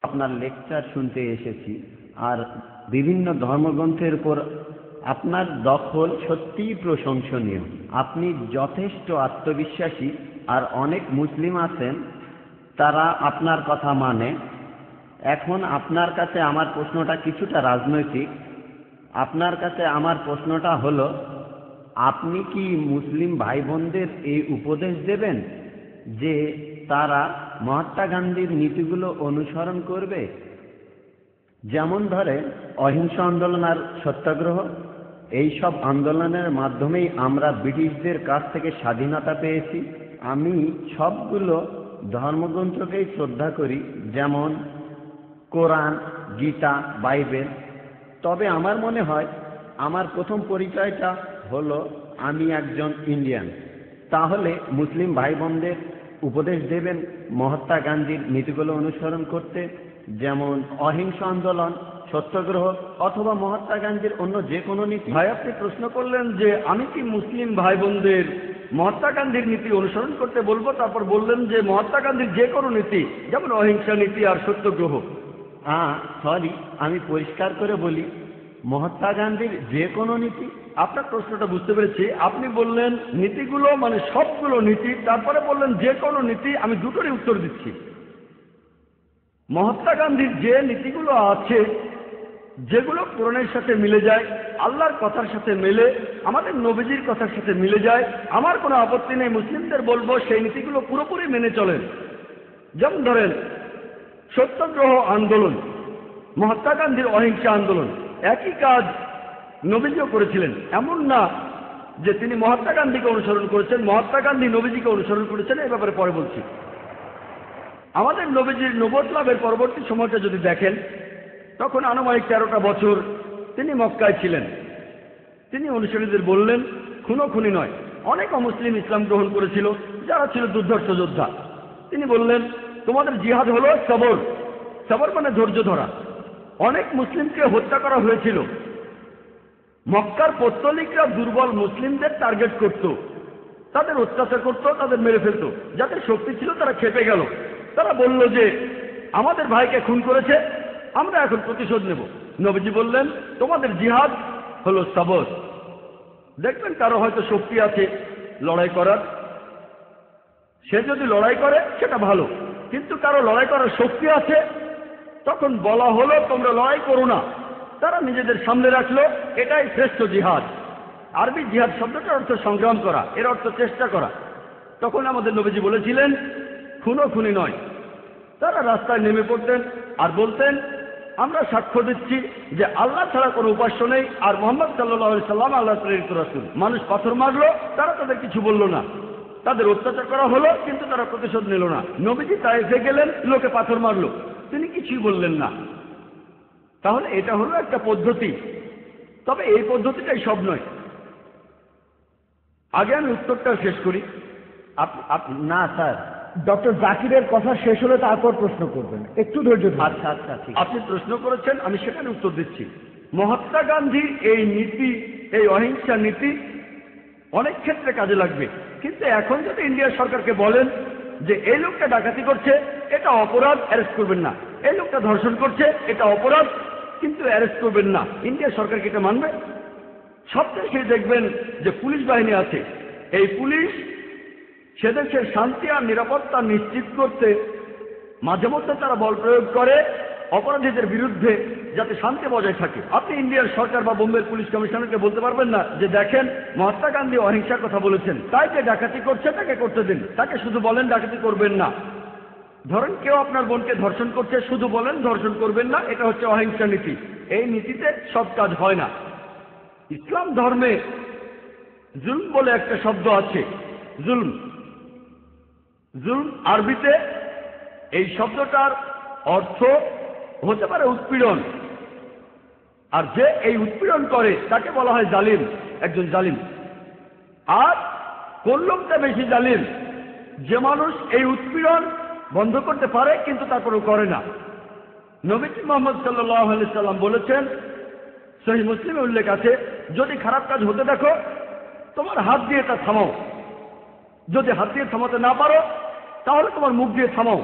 আপনার লেকচার শুনতে এসেছি, আর বিভিন্ন ধর্মগ্রন্থের উপর আপনার দখল সত্যিই প্রশংসনীয়। আপনি যথেষ্ট আত্মবিশ্বাসী, আর অনেক মুসলিম আছেন তারা আপনার কথা মানে। এখন আপনার কাছে আমার প্রশ্নটা কিছুটা রাজনৈতিক। আপনার কাছে আমার প্রশ্নটা হলো, আপনি কি মুসলিম ভাই বোনদের এই উপদেশ দেবেন যে তারা মহাত্মা গান্ধীর নীতিগুলো অনুসরণ করবে? যেমন ধরে অহিংস আন্দোলন আর সত্যাগ্রহ, এই সব আন্দোলনের মাধ্যমেই আমরা ব্রিটিশদের কাছ থেকে স্বাধীনতা পেয়েছি। আমি সবগুলো ধর্মগ্রন্থকেই শ্রদ্ধা করি, যেমন কোরআন, গীতা, বাইবেল। তবে আমার মনে হয় আমার প্রথম পরিচয়টা হলো আমি একজন ইন্ডিয়ান। তাহলে মুসলিম ভাই বোনদের উপদেশ দেবেন মহাত্মা গান্ধীর নীতিগুলো অনুসরণ করতে, যেমন অহিংস আন্দোলন, সত্যাগ্রহ, অথবা মহাত্মা গান্ধীর অন্য যে কোনো নীতি? ভাই, আপনি প্রশ্ন করলেন যে আমি কি মুসলিম ভাই বোনদের মহাত্মা গান্ধীর নীতি অনুসরণ করতে বলবো, তারপর বললেন যে মহাত্মা গান্ধীর যে কোনো নীতি, যেমন অহিংসা নীতি আর সত্যগ্রহ। সরি, আমি পরিষ্কার করে বলি, মহাত্মা গান্ধীর যে কোনো নীতি। আপনার প্রশ্নটা বুঝতে পেরেছি। আপনি বললেন নীতিগুলো মানে সবগুলো নীতি, তারপরে বললেন যে কোনো নীতি। আমি দুটোরই উত্তর দিচ্ছি। মহাত্মা গান্ধীর যে নীতিগুলো আছে, যেগুলো কোরআনের সাথে মিলে যায়, আল্লাহর কথার সাথে মেলে, আমাদের নবীজির কথার সাথে মিলে যায়, আমার কোনো আপত্তি নেই। মুসলিমদের বলবো সেই নীতিগুলো পুরোপুরি মেনে চলেন। যেমন ধরেন সত্যাগ্রহ আন্দোলন, মহাত্মা গান্ধীর অহিংসা আন্দোলন, একই কাজ নবীজিও করেছিলেন। এমন না যে তিনি মহাত্মা গান্ধীকে অনুসরণ করেছেন, মহাত্মা গান্ধী নবীজিকে অনুসরণ করেছেন, এই ব্যাপারে পরে বলছি। আমাদের নবীজির নবুয়ত লাভের পরবর্তী সময়টা যদি দেখেন, তখন আনুমানিক 13টা বছর তিনি মক্কায় ছিলেন। তিনি অনুসারীদের বললেন, খুনোখুনি নয়। অনেক অমুসলিম ইসলাম গ্রহণ করেছিল যারা ছিল দুর্ধর্ষ যোদ্ধা। তিনি বললেন, তোমাদের জিহাদ হলো সবর। সবর মানে ধৈর্য ধরা। অনেক মুসলিমকে হত্যা করা হয়েছিল। মক্কার পৌত্তলিকরা দুর্বল মুসলিমদের টার্গেট করত, তাদের অত্যাচার করত, তাদের মেরে ফেলত। যাদের শক্তি ছিল তারা খেপে গেল। তারা বলল যে আমাদের ভাইকে খুন করেছে, আমরা এখন প্রতিশোধ নেব। নবীজি বললেন, তোমাদের জিহাদ হলো সবর। দেখবেন কারো হয়তো শক্তি আছে লড়াই করার, সে যদি লড়াই করে সেটা ভালো। কিন্তু কারো লড়াই করার শক্তি আছে, তখন বলা হলো তোমরা লড়াই করো না। তারা নিজেদের সামনে রাখলো, এটাই শ্রেষ্ঠ জিহাদ। আরবি জিহাদ শব্দটার অর্থ সংগ্রাম করা, এর অর্থ চেষ্টা করা। তখন আমাদের নবীজি বলেছিলেন, খুনোখুনি নয়। তারা রাস্তায় নেমে পড়তেন আর বলতেন, আমরা সাক্ষ্য দিচ্ছি যে আল্লাহ ছাড়া কোনো উপাস্য নেই, আর মুহাম্মদ সাল্লাল্লাহু আলাইহি সাল্লাম আল্লাহর প্রেরিত রাসূল। মানুষ পাথর মারলো, তারা তাদের কিছু বলল না। তাদের অত্যাচার করা হলো, কিন্তু তারা প্রতিশোধ নিল না। নবীজি তায়েফে গেলেন, লোকে পাথর মারলো, তিনি কিছুই বললেন না। তাহলে এটা হলো একটা পদ্ধতি। তবে এই পদ্ধতিটাই সব নয়। আগে আমি উত্তরটা শেষ করি। না স্যার, ডক্টর জাকিরের কথা শেষ হলে তারপর প্রশ্ন করবেন, একটু ধৈর্য ধরুন। আচ্ছা আচ্ছা, ঠিক। আপনি প্রশ্ন করেছেন, আমি সেখানে উত্তর দিচ্ছি। মহাত্মা গান্ধীর এই নীতি, এই অহিংসা নীতি অনেক ক্ষেত্রে কাজে লাগবে। কিন্তু এখন যদি ইন্ডিয়ার সরকারকে বলেন যে এই লোকটা ডাকাতি করছে, এটা অপরাধ, অ্যারেস্ট করবেন না। এই লোকটা ধর্ষণ করছে, এটা অপরাধ, কিন্তু অ্যারেস্ট করবেন না, ইন্ডিয়ার সরকার কি এটা মানবে? সব দেশে দেখবেন যে পুলিশ বাহিনী আছে। এই পুলিশ সেদেশের শান্তি আর নিরাপত্তা নিশ্চিত করতে মাঝে মধ্যে তারা বল প্রয়োগ করে অপরাধীদের বিরুদ্ধে, যাতে শান্তি বজায় থাকে। আপনি ইন্ডিয়ার সরকার বা বোম্বের পুলিশ কমিশনারকে বলতে পারবেন না যে দেখেন মহাত্মা গান্ধী অহিংসার কথা বলেছেন, তাই যে ডাকাতি করছে তাকে করতে দিন। তাকে শুধু বলেন ডাকাতি করবেন না। ধরেন কেউ আপনার বোনকে ধর্ষণ করছে, শুধু বলেন ধর্ষণ করবেন না, এটা হচ্ছে অহিংসা নীতি। এই নীতিতে সব কাজ হয় না। ইসলাম ধর্মে জুলম বলে একটা শব্দ আছে। জুলম, জুলম আরবিতে এই শব্দটার অর্থ হতে পারে উৎপীড়ন। আর যে এই উৎপীড়ন করে তাকে বলা হয় জালিম, একজন জালিম। আর কোন লোকটা বেশি জালিম? যে মানুষ এই উৎপীড়ন বন্ধ করতে পারে কিন্তু তারপরেও করে না। নবীজি মুহাম্মদ সাল্লাল্লাহু আলাইহি সাল্লাম বলেছেন, সহিহ মুসলিমে উল্লেখ আছে, যদি খারাপ কাজ হতে দেখো তোমার হাত দিয়ে তা থামাও। যদি হাত দিয়ে থামাতে না পারো তাহলে তোমার মুখ দিয়ে থামাও।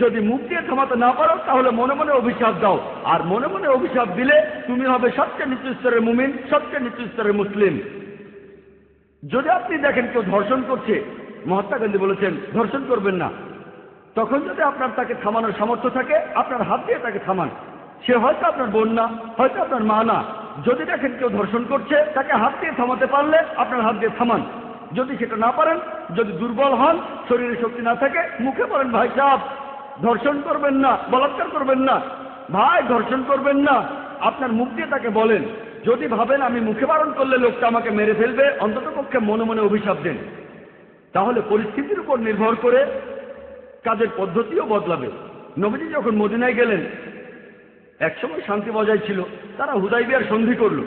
যদি মুখ দিয়ে থামাতে না পারো তাহলে মনে মনে অভিশাপ দাও, আর মনে মনে অভিশাপ দিলে তুমি হবে সবচেয়ে নিচু স্তরের মুমিন, সবচেয়ে নিচু স্তরের মুসলিম। যদি আপনি দেখেন কেউ ধর্ষণ করছে, মহাত্মা গান্ধী বলেছেন ধর্ষণ করবেন না, তখন যদি আপনার তাকে থামানোর সামর্থ্য থাকে আপনার হাত দিয়ে তাকে থামান। সে হয়তো আপনার বোন না, হয়তো আপনার মা না। যদি দেখেন কেউ ধর্ষণ করছে, তাকে হাত দিয়ে থামাতে পারলে আপনার হাত দিয়ে থামান। যদি সেটা না পারেন, যদি দুর্বল হন, শরীরে শক্তি না থাকে, মুখে বলেন ভাই সাহেব ধর্ষণ করবেন না, বলাৎকার করবেন না, ভাই ধর্ষণ করবেন না। আপনার মুখ দিয়ে তাকে বলেন। যদি ভাবেন আমি মুখে বারণ করলে লোকটা আমাকে মেরে ফেলবে, অন্ততপক্ষে মনে মনে অভিশাপ দেন। তাহলে পরিস্থিতির উপর নির্ভর করে কাজের পদ্ধতিও বদলাবে। নবীজি যখন মদিনায় গেলেন, একসময় শান্তি বজায় ছিল, তারা হুদাইবিয়ার সন্ধি করল।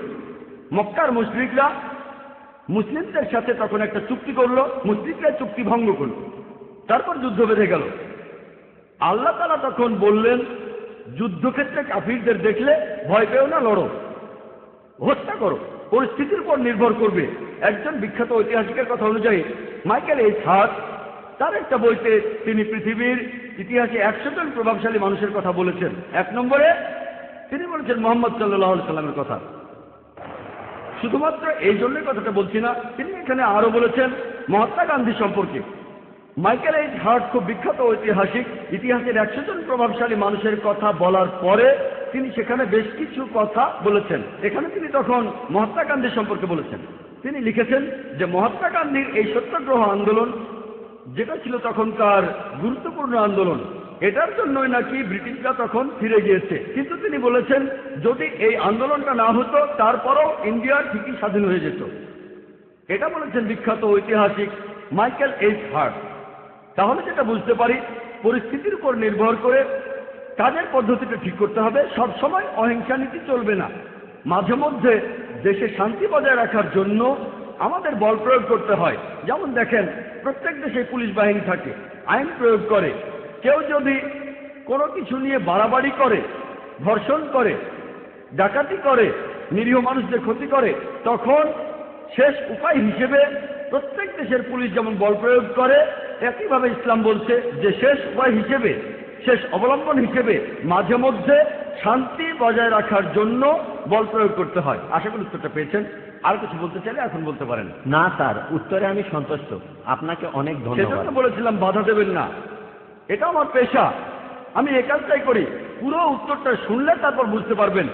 মক্কার মুশরিকরা মুসলিমদের সাথে তখন একটা চুক্তি করলো, মুশরিকরা চুক্তি ভঙ্গ করল, তারপর যুদ্ধ বেঁধে গেল। আল্লাহ তাআলা তখন বললেন, যুদ্ধক্ষেত্রে কাফিরদের দেখলে ভয় পেও না, লড়ো, হত্যা করো, পরিস্থিতির উপর নির্ভর করবে। একজন বিখ্যাত ঐতিহাসিকের কথা অনুযায়ী মাইকেল এইচ হার্ট তার একটা বইতে তিনি পৃথিবীর ইতিহাসে 100 জন প্রভাবশালী মানুষের কথা বলেছেন। 1 নম্বরে তিনি বলেছেন মুহাম্মদ সাল্লাল্লাহু আলাইহি সাল্লামের কথা। শুধুমাত্র এই জন্যই কথাটা বলছি না, তিনি এখানে আরো বলেছেন মহাত্মা গান্ধী সম্পর্কে। মাইকেল এইচ হার্ট খুব বিখ্যাত ঐতিহাসিক, ইতিহাসের 100 জন প্রভাবশালী মানুষের কথা বলার পরে তিনি সেখানে বেশ কিছু কথা বলেছেন। এখানে তিনি তখন মহাত্মা গান্ধী সম্পর্কে বলেছেন। তিনি লিখেছেন যে মহাত্মা গান্ধীর এই সত্যাগ্রহ আন্দোলন, যেটা ছিল তখনকার গুরুত্বপূর্ণ আন্দোলন, এটার জন্যই নাকি ব্রিটিশরা তখন ফিরে গিয়েছে। কিন্তু তিনি বলেছেন যদি এই আন্দোলনটা না হতো তারপরও ইন্ডিয়া ঠিকই স্বাধীন হয়ে যেত। এটা বলেছেন বিখ্যাত ঐতিহাসিক মাইকেল এইচ হার্ট। তাহলে যেটা বুঝতে পারি, পরিস্থিতির উপর নির্ভর করে কাজের পদ্ধতিটা ঠিক করতে হবে। সবসময় অহিংসা নীতি চলবে না। মাঝে মধ্যে দেশে শান্তি বজায় রাখার জন্য আমাদের বল প্রয়োগ করতে হয়। যেমন দেখেন, প্রত্যেক দেশে পুলিশ বাহিনী থাকে, আইন প্রয়োগ করে। কেউ যদি কোনো কিছু নিয়ে বাড়াবাড়ি করে, ধর্ষণ করে, ডাকাতি করে, নিরীহ মানুষদের ক্ষতি করে, তখন শেষ উপায় হিসেবে প্রত্যেক দেশের পুলিশ যেমন বল প্রয়োগ করে, একইভাবে ইসলাম বলছে যে শেষ উপায় হিসেবে, শেষ অবলম্বন হিসেবে মাঝে মধ্যে শান্তি বজায় রাখার জন্য বল প্রয়োগ করতে হয়। আশা করি উত্তরটা পেয়েছেন। আর কিছু বলতে চাইলে এখন বলতে পারেন। না স্যার, উত্তরে আমি সন্তুষ্ট। আপনাকে অনেক ধন্যবাদ। সেজন্য বলেছিলাম বাধা দেবেন না, এটা আমার পেশা, আমি এই কাজটাই করি। পুরো উত্তরটা শুনলে তারপর বুঝতে পারবেন।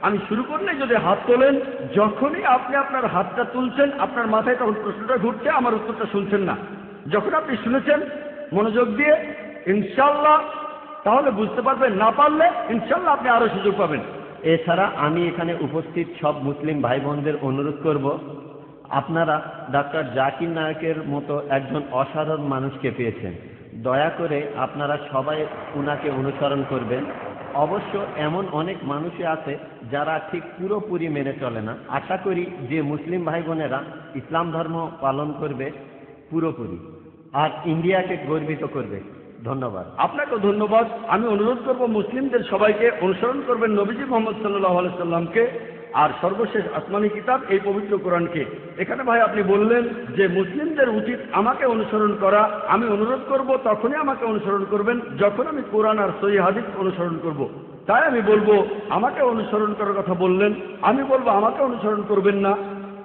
আমি শুরু করলে যদি হাত তোলেন, যখনই আপনি আপনার হাতটা তুলছেন আপনার মাথায় তখন প্রশ্নটা ঘুরছে, আমার উত্তরটা শুনছেন না। যখন আপনি শুনেছেন মনোযোগ দিয়ে ইনশাল্লাহ, তাহলে বুঝতে পারবেন। না পারলে ইনশাল্লাহ আপনি আরো সুযোগ পাবেন। এছাড়া আমি এখানে উপস্থিত সব মুসলিম ভাই বোনদের অনুরোধ করব, আপনারা ডাক্তার জাকির নায়েকের মতো একজন অসাধারণ মানুষকে পেয়েছেন। দয়া করে আপনারা সবাই উনাকে অনুসরণ করবেন। অবশ্য এমন অনেক মানুষই আছে যারা ঠিক পুরোপুরি মেনে চলে না। আশা করি যে মুসলিম ভাই বোনেরা ইসলাম ধর্ম পালন করবে পুরোপুরি, আর ইন্ডিয়াকে গর্বিত করবে। ধন্যবাদ। আপনাকেও ধন্যবাদ। আমি অনুরোধ করব মুসলিমদের সবাইকে অনুসরণ করবেন নবীজি মুহাম্মদ সাল্লাল্লাহু আলাইহি সাল্লামকে, আর সর্বশেষ আসমানি কিতাব এই পবিত্র কোরআনকে। এখানে ভাই আপনি বললেন যে মুসলিমদের উচিত আমাকে অনুসরণ করা। আমি অনুরোধ করব তখনই আমাকে অনুসরণ করবেন যখন আমি কোরআন আর সহিহ হাদিস অনুসরণ করব। তাই আমি বলবো আমাকে অনুসরণ করার কথা বললেন, আমি বলবো আমাকে অনুসরণ করবেন না,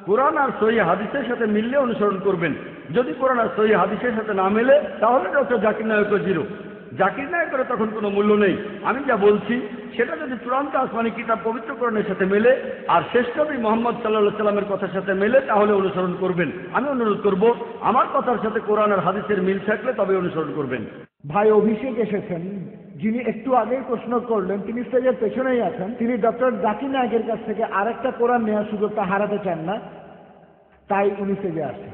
কোরআন আর সহিহ হাদিসের সাথে মিললে অনুসরণ করবেন। যদি কোরআন আর সহিহ হাদিসের সাথে না মেলে তাহলে ডক্টর জাকির নায়েকও জিরো। জাকির নায়েকের তখন কোনো মূল্য নেই। আমি যা বলছি সেটা যদি চূড়ান্ত আসমানি কিতাব পবিত্র কোরআনের সাথে মেলে আর শেষ নবী মুহাম্মদ সাল্লাল্লাহু আলাইহি সাল্লামের কথার সাথে মেলে তাহলে অনুসরণ করবেন। আমি অনুরোধ করব আমার কথার সাথে কোরআন আর হাদিসের মিল থাকলে তবে অনুসরণ করবেন। ভাই অভিষেক এসেছেন, যিনি একটু আগেই প্রশ্ন করলেন, তিনি স্টেজের পেছনেই আছেন। তিনি ডক্টর জাকির নায়েকের কাছ থেকে আরেকটা কোরআন নেওয়ার সুযোগটা হারাতে চান না, তাই উনি স্টেজে আসছেন।